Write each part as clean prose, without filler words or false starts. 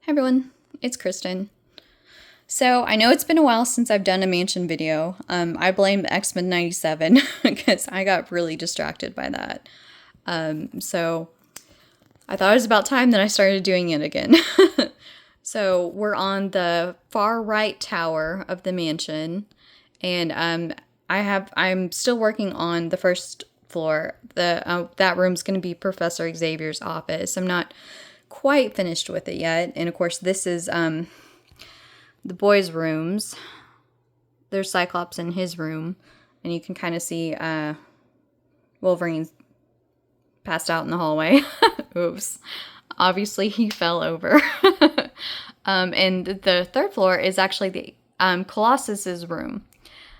Hey everyone, it's Kristen. So I know it's been a while since I've done a mansion video. I blame X-Men 97 because I got really distracted by that. So I thought it was about time that I started doing it again. So we're on the far right tower of the mansion, and I'm still working on the first floor. That room's going to be Professor Xavier's office. I'm not quite finished with it yet, and of course this is the boys' rooms. There's Cyclops in his room, and you can kind of see Wolverine passed out in the hallway. Oops. Obviously he fell over. And the third floor is actually the Colossus's room.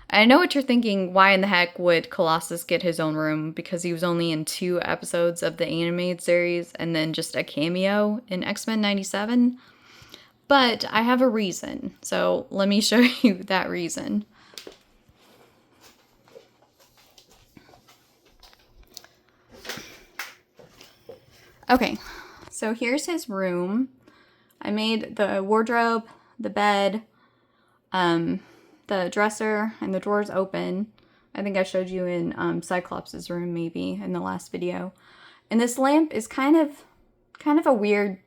I know what you're thinking, why in the heck would Colossus get his own room? Because he was only in 2 episodes of the animated series and then just a cameo in X-Men 97. But I have a reason, so let me show you that reason. Okay, so here's his room. I made the wardrobe, the bed, the dresser, and the drawers open. I think I showed you in Cyclops' room maybe in the last video. And this lamp is kind of a weird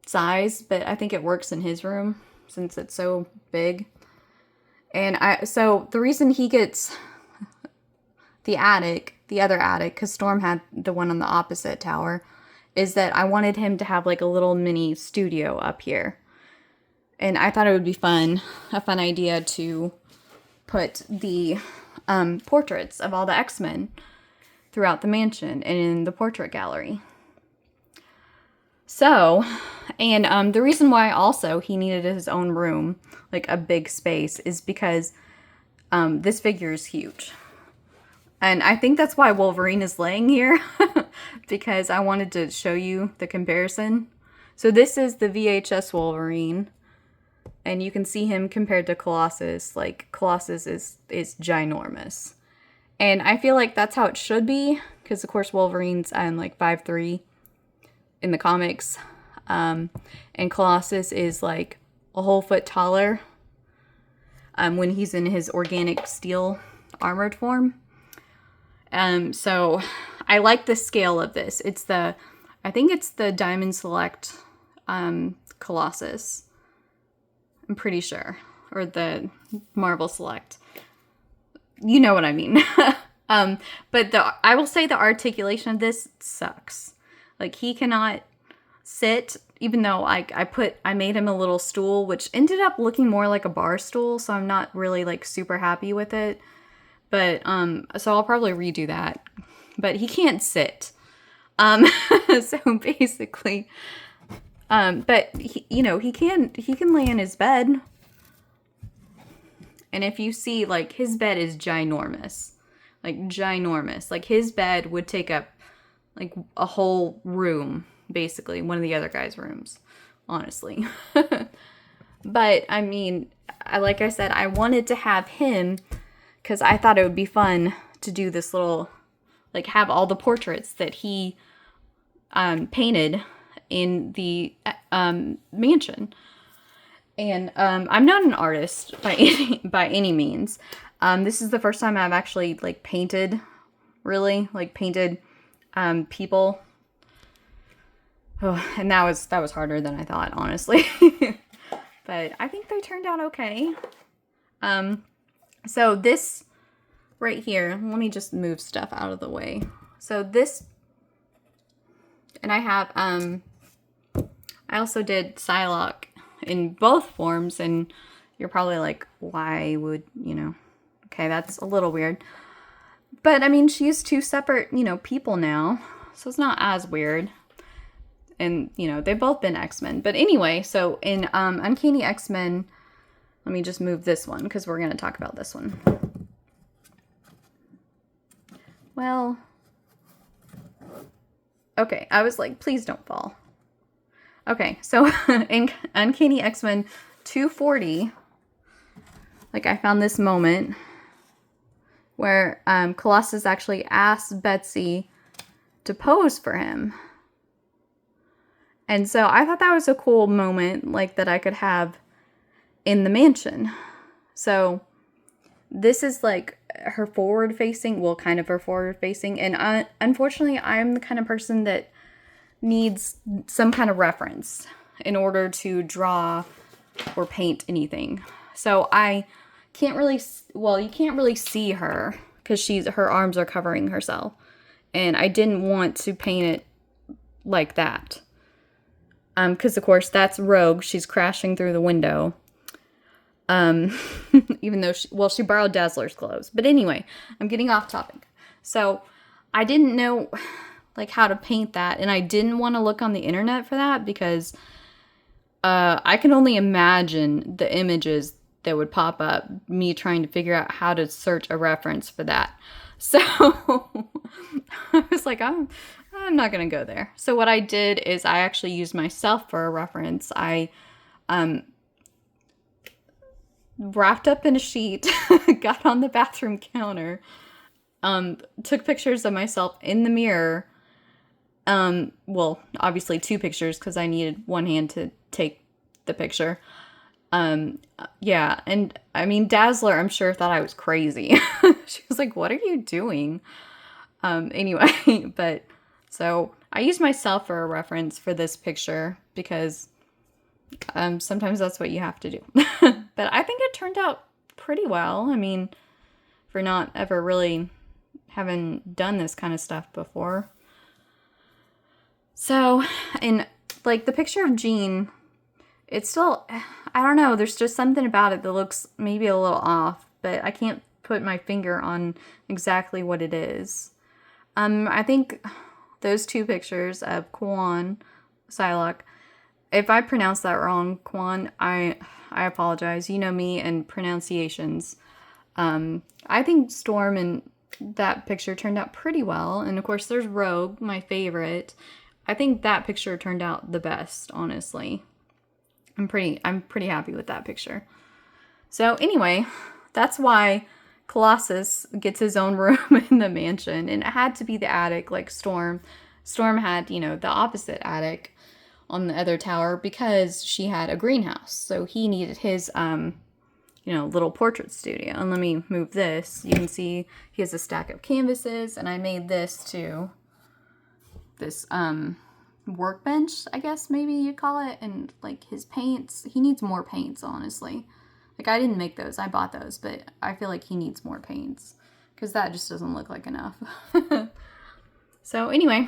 size, but I think it works in his room since it's so big. And so the reason he gets the other attic, because Storm had the one on the opposite tower, is that I wanted him to have like a little mini studio up here. And I thought it would be a fun idea to put the portraits of all the X-Men throughout the mansion and in the portrait gallery. So, and the reason why also he needed his own room, like a big space, is because this figure is huge. And I think that's why Wolverine is laying here, because I wanted to show you the comparison. So this is the VHS Wolverine, and you can see him compared to Colossus. Like, Colossus is ginormous. And I feel like that's how it should be, because of course Wolverine's like 5'3" in the comics. And Colossus is like a whole foot taller when he's in his organic steel armored form. So I like the scale of this. I think it's the Diamond Select Colossus. I'm pretty sure. Or the Marvel Select. You know what I mean. But I will say the articulation of this sucks. Like, he cannot sit, even though I made him a little stool, which ended up looking more like a bar stool, so I'm not really like super happy with it. But so I'll probably redo that. But he can't sit. So basically, but he, he can lay in his bed. And if you see, like, his bed is ginormous. Like, ginormous. Like, his bed would take up, like, a whole room, basically. One of the other guys' rooms, honestly. But, I mean, like I said, I wanted to have him, because I thought it would be fun to do this little, like, have all the portraits that he painted in the mansion. And I'm not an artist by any means. This is the first time I've actually like painted people. Oh, and that was harder than I thought, honestly. But I think they turned out okay. So this right here, let me just move stuff out of the way. So this, and I have I also did Psylocke in both forms, and you're probably like, why would, okay, that's a little weird. But I mean, she's 2 separate, people now, so it's not as weird. And, they've both been X-Men. But anyway, so in Uncanny X-Men, let me just move this one, because we're going to talk about this one. Well, okay, I was like, please don't fall. Okay, so in Uncanny X-Men 240, like, I found this moment where Colossus actually asked Betsy to pose for him. And so I thought that was a cool moment, like, that I could have in the mansion. So this is like her forward facing, well, kind of her forward facing. And unfortunately, I'm the kind of person that needs some kind of reference in order to draw or paint anything. So I can't really, well, you can't really see her because her arms are covering herself. And I didn't want to paint it like that. Because of course that's Rogue. She's crashing through the window. Even though she borrowed Dazzler's clothes. But anyway, I'm getting off topic. So I didn't know like how to paint that, and I didn't want to look on the internet for that because I can only imagine the images that would pop up, me trying to figure out how to search a reference for that. So I was like, I'm not going to go there. So what I did is I actually used myself for a reference. I wrapped up in a sheet, got on the bathroom counter, took pictures of myself in the mirror. Well, obviously 2 pictures because I needed one hand to take the picture. Yeah, and I mean, Dazzler, I'm sure, thought I was crazy. She was like, what are you doing? Anyway, but so I used myself for a reference for this picture because sometimes that's what you have to do. But I think it turned out pretty well. I mean, for not ever really having done this kind of stuff before. So, and like the picture of Jean, it's still, I don't know, there's just something about it that looks maybe a little off, but I can't put my finger on exactly what it is. I think those 2 pictures of Quan, Psylocke, if I pronounce that wrong, Quan, I apologize. You know me and pronunciations. I think Storm and that picture turned out pretty well. And of course there's Rogue, my favorite. I think that picture turned out the best, honestly. I'm pretty happy with that picture. So anyway, that's why Colossus gets his own room in the mansion. And it had to be the attic like Storm. Storm had, the opposite attic on the other tower because she had a greenhouse. So he needed his, little portrait studio. And let me move this. You can see he has a stack of canvases, and I made this too. This, workbench, I guess maybe you'd call it. And like his paints, he needs more paints, honestly. Like I didn't make those, I bought those, but I feel like he needs more paints because that just doesn't look like enough. So anyway,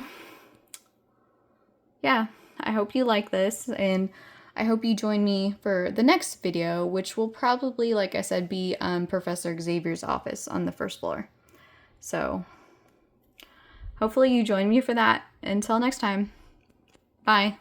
yeah. I hope you like this, and I hope you join me for the next video, which will probably, like I said, be Professor Xavier's office on the 1st floor. So hopefully you join me for that. Until next time, bye.